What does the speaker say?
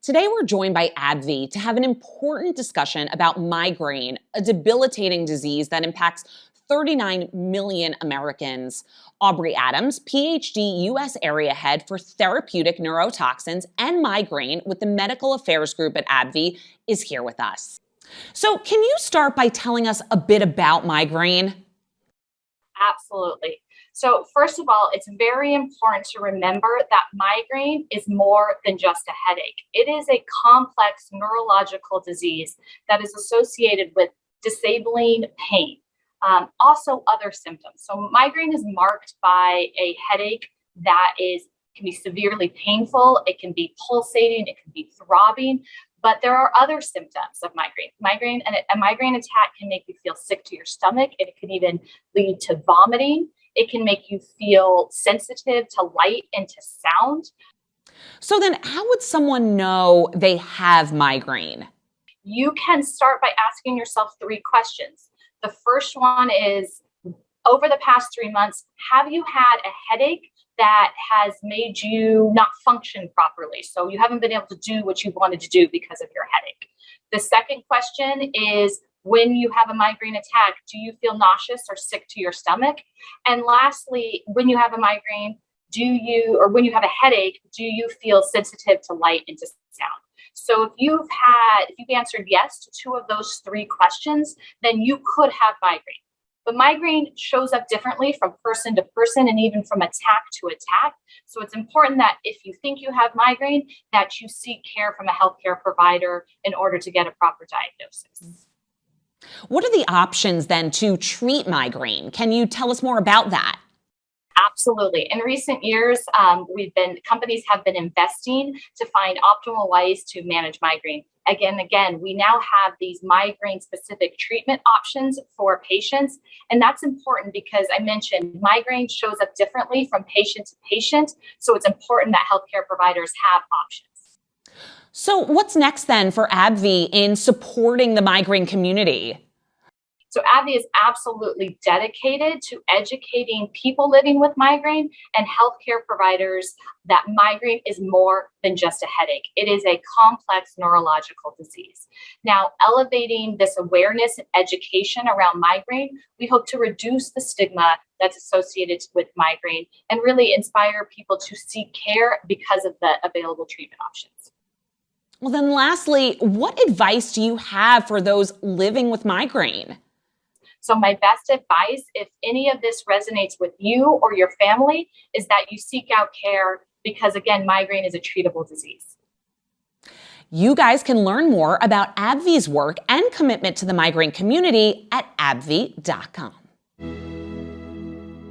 Today, we're joined by AbbVie to have an important discussion about migraine, a debilitating disease that impacts 39 million Americans. Aubrey Adams, PhD U.S. Area Head for Therapeutic Neurotoxins and Migraine with the Medical Affairs Group at AbbVie, is here with us. So, can you start by telling us a bit about migraine? Absolutely. So first of all, it's very important to remember that migraine is more than just a headache. It is a complex neurological disease that is associated with disabling pain, also other symptoms. So migraine is marked by a headache that can be severely painful. It can be pulsating. It can be throbbing. But there are other symptoms of migraine. A migraine attack can make you feel sick to your stomach. It can even lead to vomiting. It can make you feel sensitive to light and to sound. So then how would someone know they have migraine? You can start by asking yourself 3 questions. The first one is, over the past 3 months, have you had a headache that has made you not function properly? So you haven't been able to do what you wanted to do because of your headache. The second question is, when you have a migraine attack, do you feel nauseous or sick to your stomach? And lastly, when you have a migraine, when you have a headache, do you feel sensitive to light and to sound? So if you've answered yes to 2 of those 3 questions, then you could have migraine. But migraine shows up differently from person to person and even from attack to attack. So it's important that if you think you have migraine, that you seek care from a healthcare provider in order to get a proper diagnosis. What are the options then to treat migraine? Can you tell us more about that? Absolutely. In recent years, companies have been investing to find optimal ways to manage migraine. Again, we now have these migraine-specific treatment options for patients. And that's important because I mentioned migraine shows up differently from patient to patient. So it's important that healthcare providers have options. So what's next then for AbbVie in supporting the migraine community? So AbbVie is absolutely dedicated to educating people living with migraine and healthcare providers that migraine is more than just a headache. It is a complex neurological disease. Now, elevating this awareness and education around migraine, we hope to reduce the stigma that's associated with migraine and really inspire people to seek care because of the available treatment options. Well, then lastly, what advice do you have for those living with migraine? So my best advice, if any of this resonates with you or your family, is that you seek out care because, again, migraine is a treatable disease. You guys can learn more about AbbVie's work and commitment to the migraine community at abbvie.com.